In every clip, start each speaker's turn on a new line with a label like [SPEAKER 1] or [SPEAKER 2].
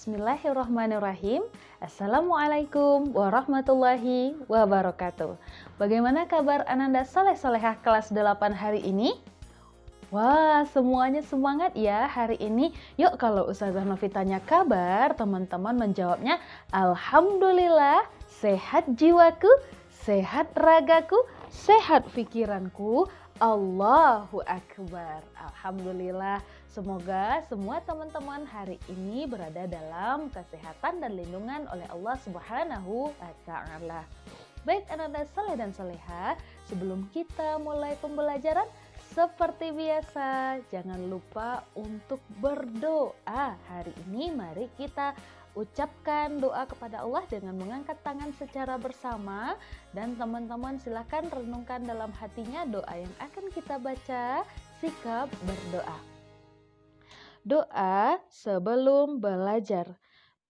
[SPEAKER 1] Bismillahirrahmanirrahim. Assalamualaikum warahmatullahi wabarakatuh. Bagaimana kabar Ananda Soleh-Solehah kelas 8 hari ini? Wah, semuanya semangat ya hari ini. Yuk kalau Ustazah Novi tanya kabar, teman-teman menjawabnya Alhamdulillah, sehat jiwaku, sehat ragaku, sehat pikiranku. Allahu Akbar. Alhamdulillah. Semoga semua teman-teman hari ini berada dalam kesehatan dan lindungan oleh Allah Subhanahu wa Ta'ala. Baik Ananda Soleh dan Solehah, sebelum kita mulai pembelajaran, seperti biasa, jangan lupa untuk berdoa. Hari ini mari kita ucapkan doa kepada Allah dengan mengangkat tangan secara bersama. Dan teman-teman silakan renungkan dalam hatinya doa yang akan kita baca, sikap berdoa. Doa sebelum belajar.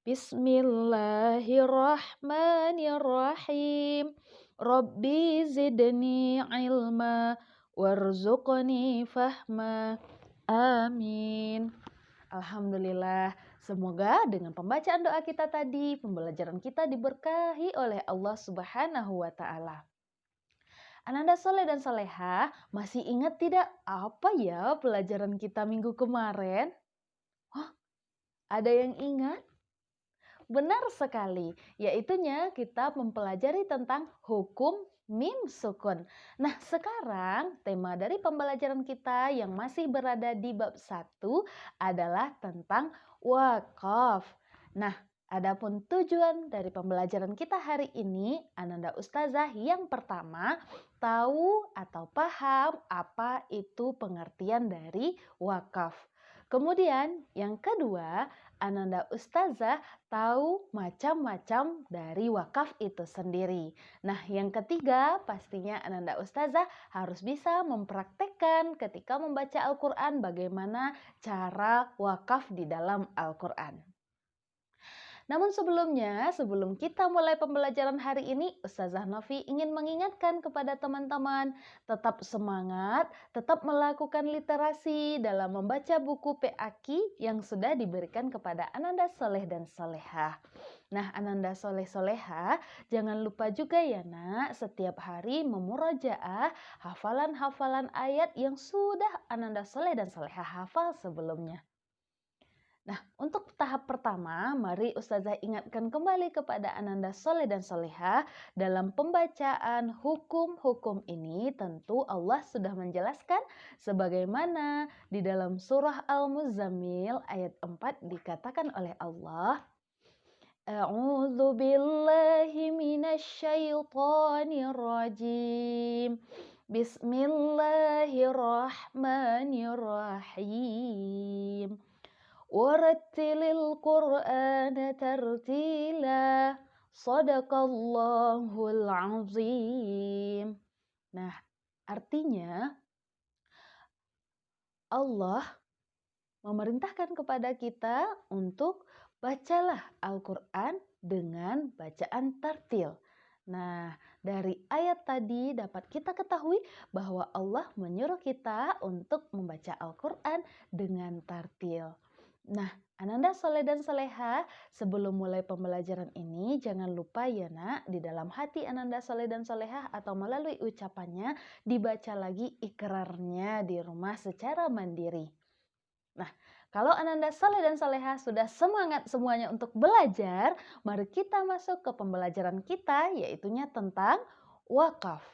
[SPEAKER 1] Bismillahirrahmanirrahim. Rabbi zidni ilma warzuqni fahma. Amin. Alhamdulillah. Semoga dengan pembacaan doa kita tadi, pembelajaran kita diberkahi oleh Allah Subhanahu wa Ta'ala. Ananda Soleh dan Solehah, masih ingat tidak apa ya pelajaran kita minggu kemarin? Ada yang ingat? Benar sekali, yaitunya kita mempelajari tentang hukum mim sukun. Nah, sekarang tema dari pembelajaran kita yang masih berada di bab 1 adalah tentang wakaf. Nah, adapun tujuan dari pembelajaran kita hari ini, Ananda Ustazah yang pertama, tahu atau paham apa itu pengertian dari wakaf. Kemudian yang kedua, Ananda Ustazah tahu macam-macam dari wakaf itu sendiri. Nah, yang ketiga pastinya Ananda Ustazah harus bisa mempraktekkan ketika membaca Al-Quran bagaimana cara wakaf di dalam Al-Quran. Namun sebelumnya, sebelum kita mulai pembelajaran hari ini, Ustazah Novi ingin mengingatkan kepada teman-teman, tetap semangat, tetap melakukan literasi dalam membaca buku PAQ yang sudah diberikan kepada Ananda Soleh dan Solehah. Nah, Ananda Soleh-Solehah, jangan lupa juga ya nak, setiap hari memurojaah hafalan-hafalan ayat yang sudah Ananda Soleh dan Solehah hafal sebelumnya. Nah, untuk tahap pertama, mari Ustazah ingatkan kembali kepada Ananda Soleh dan Solehah dalam pembacaan hukum-hukum ini tentu Allah sudah menjelaskan sebagaimana di dalam surah Al-Muzammil ayat 4 dikatakan oleh Allah, A'udzu billahi minasyaitonir rajim. Bismillahirrahmanirrahim. Warattilil Qur'ana tartila. Shadaqallahul azim. Nah, artinya Allah memerintahkan kepada kita untuk bacalah Al-Quran dengan bacaan tartil. Nah, dari ayat tadi dapat kita ketahui bahwa Allah menyuruh kita untuk membaca Al-Quran dengan tartil. Nah, Ananda Soleh dan Solehah, sebelum mulai pembelajaran ini, jangan lupa ya nak, di dalam hati Ananda Soleh dan Solehah atau melalui ucapannya, dibaca lagi ikrarnya di rumah secara mandiri. Nah, kalau Ananda Soleh dan Solehah sudah semangat semuanya untuk belajar, mari kita masuk ke pembelajaran kita, yaitunya tentang wakaf.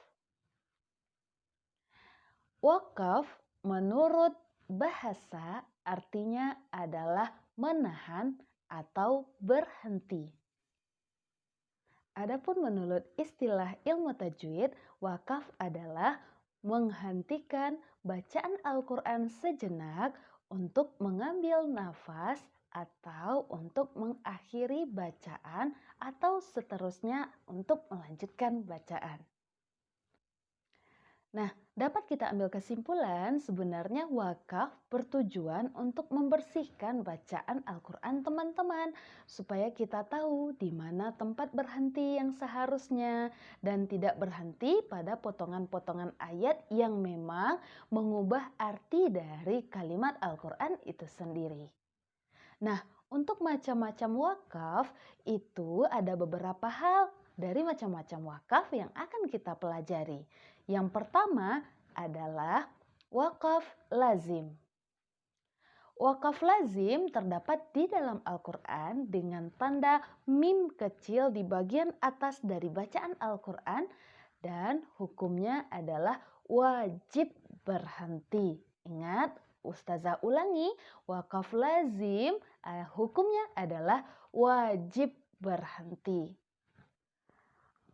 [SPEAKER 1] Wakaf menurut bahasa artinya adalah menahan atau berhenti. Adapun menurut istilah ilmu tajwid, wakaf adalah menghentikan bacaan Al-Quran sejenak untuk mengambil nafas atau untuk mengakhiri bacaan atau seterusnya untuk melanjutkan bacaan. Nah, dapat kita ambil kesimpulan sebenarnya wakaf bertujuan untuk membersihkan bacaan Al-Quran teman-teman, supaya kita tahu di mana tempat berhenti yang seharusnya dan tidak berhenti pada potongan-potongan ayat yang memang mengubah arti dari kalimat Al-Quran itu sendiri. Nah, Untuk macam-macam wakaf, itu ada beberapa hal dari macam-macam wakaf yang akan kita pelajari. Yang pertama adalah wakaf lazim. Wakaf lazim terdapat di dalam Al-Quran dengan tanda mim kecil di bagian atas dari bacaan Al-Quran dan hukumnya adalah wajib berhenti. Ingat, Ustazah ulangi, wakaf lazim hukumnya adalah wajib berhenti.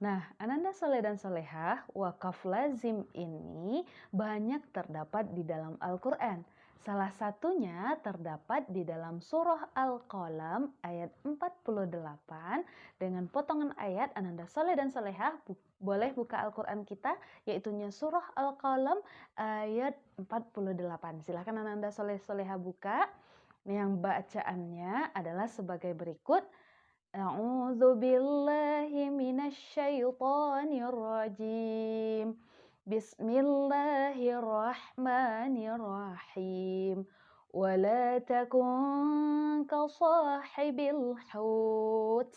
[SPEAKER 1] Nah, Ananda Soleh dan Solehah, wakaf lazim ini banyak terdapat di dalam Al-Quran. Salah satunya terdapat di dalam surah Al-Qalam ayat 48 dengan potongan ayat. Ananda Soleh dan Solehah boleh buka Al-Quran kita, yaitunya surah Al-Qalam ayat 48. Silahkan Ananda Soleh Solehah buka. Yang bacaannya adalah sebagai berikut. A'udzu billahi minasyaitonir rajim. Bismillahirrahmanirrahim. Wala takun kasahibil hut.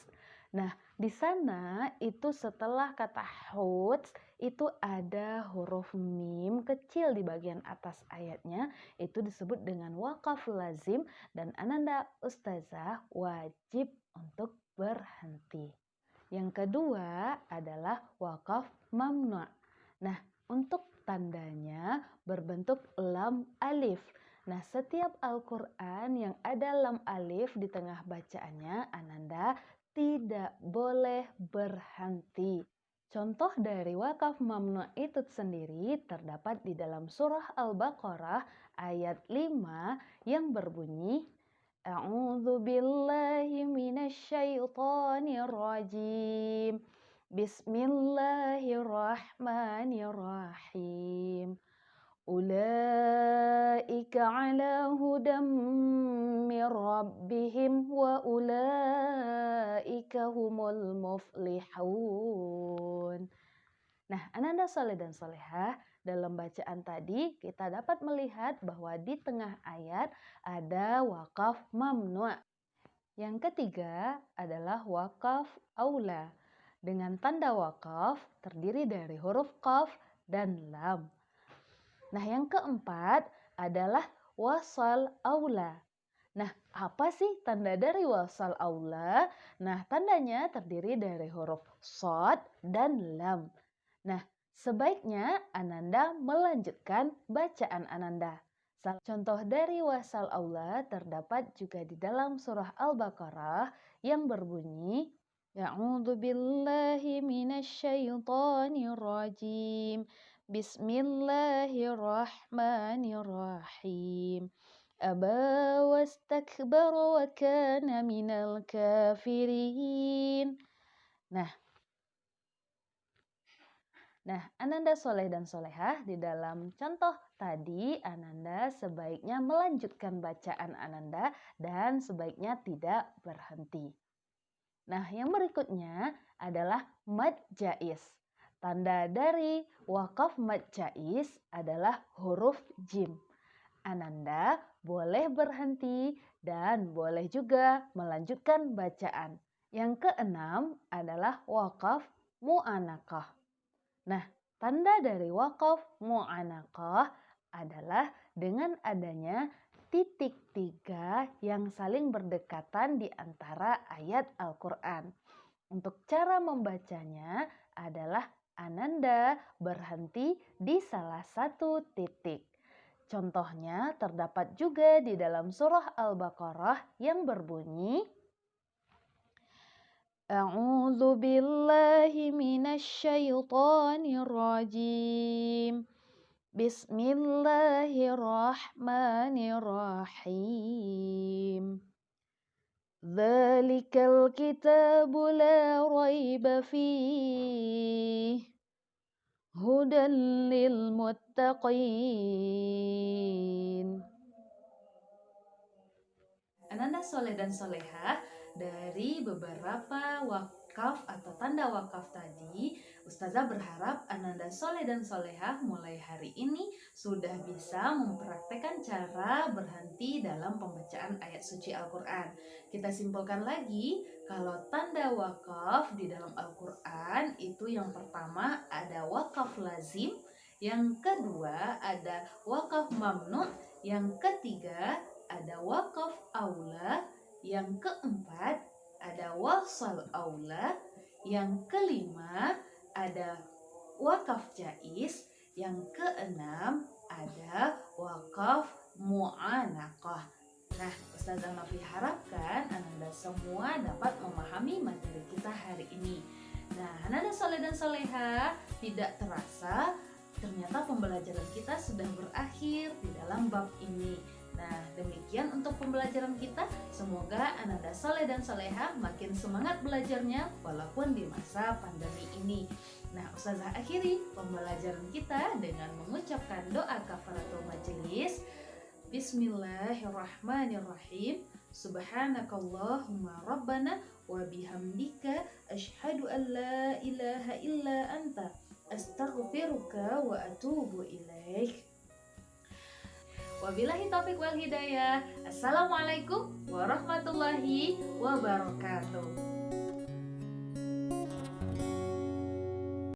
[SPEAKER 1] Nah, di sana itu setelah kata hut itu ada huruf mim kecil di bagian atas ayatnya, itu disebut dengan wakaf lazim dan Ananda Ustazah wajib untuk berhenti. Yang kedua adalah wakaf mamnu'. Nah, untuk tandanya berbentuk lam alif. Nah, setiap Al-Quran yang ada lam alif di tengah bacaannya, Ananda tidak boleh berhenti. Contoh dari wakaf mamnu' itu sendiri terdapat di dalam surah Al-Baqarah ayat 5 yang berbunyi A'udzu billahi minasyaitonir rajim. Bismillahirrahmanirrahim. Ulaika ala hudam mir rabbihim wa ulaika humul muflihun. Nah, Ananda Soleh dan Solehah, dalam bacaan tadi kita dapat melihat bahwa di tengah ayat ada wakaf mamnu'. Yang ketiga adalah wakaf aula. Dengan tanda wakaf terdiri dari huruf qaf dan lam. Nah, yang keempat adalah wasal aula. Nah, apa sih tanda dari wasal aula? Nah, tandanya terdiri dari huruf shad dan lam. Nah, sebaiknya Ananda melanjutkan bacaan Ananda. Contoh dari wasal aula terdapat juga di dalam surah Al-Baqarah yang berbunyi A'udzu billahi minasyaitonir rajim. Bismillahirrahmanirrahim. Aba wastakbara wa kana minal kafirin. Nah, Ananda Soleh dan Solehah, di dalam contoh tadi Ananda sebaiknya melanjutkan bacaan Ananda dan sebaiknya tidak berhenti. Nah, yang berikutnya adalah mad jaiz. Tanda dari wakaf mad jaiz adalah huruf jim. Ananda boleh berhenti dan boleh juga melanjutkan bacaan. Yang keenam adalah wakaf mu'anaqah. Nah, tanda dari wakaf mu'anaqah adalah dengan adanya titik 3 yang saling berdekatan di antara ayat Al-Quran. Untuk cara membacanya adalah Ananda berhenti di salah satu titik. Contohnya terdapat juga di dalam surah Al-Baqarah yang berbunyi A'udzu billahi minasyaitonir rajim. Bismillahirrahmanirrahim. Dzalikal kitabu la raiba fihi hudan lil muttaqin. Ananda Soleh dan Solehah, dari beberapa wakaf atau tanda wakaf tadi, Ustazah berharap Ananda Soleh dan Solehah mulai hari ini sudah bisa mempraktekkan cara berhenti dalam pembacaan ayat suci Al-Quran. Kita simpulkan lagi, kalau tanda wakaf di dalam Al-Quran itu yang pertama ada wakaf lazim, yang kedua ada wakaf mamnu, yang ketiga ada wakaf aula, yang keempat ada wasal aula, yang kelima ada wakaf jaiz, yang keenam ada wakaf mu'anaqah. Nah, Ustazah Novi harapkan Ananda semua dapat memahami materi kita hari ini. Nah, Ananda Soleh dan Soleha, tidak terasa ternyata pembelajaran kita sudah berakhir di dalam bab ini. Nah, demikian untuk pembelajaran kita. Semoga Ananda Soleh dan Soleha makin semangat belajarnya walaupun di masa pandemi ini. Nah, Ustazah akhiri pembelajaran kita dengan mengucapkan doa kafaratul majelis. Bismillahirrahmanirrahim. Subhanakallahumma rabbana wa bihamdika asyhadu an la ilaha illa anta astaghfiruka wa atubu ilaik. Wabillahi taufiq wal hidayah. Assalamualaikum warahmatullahi wabarakatuh.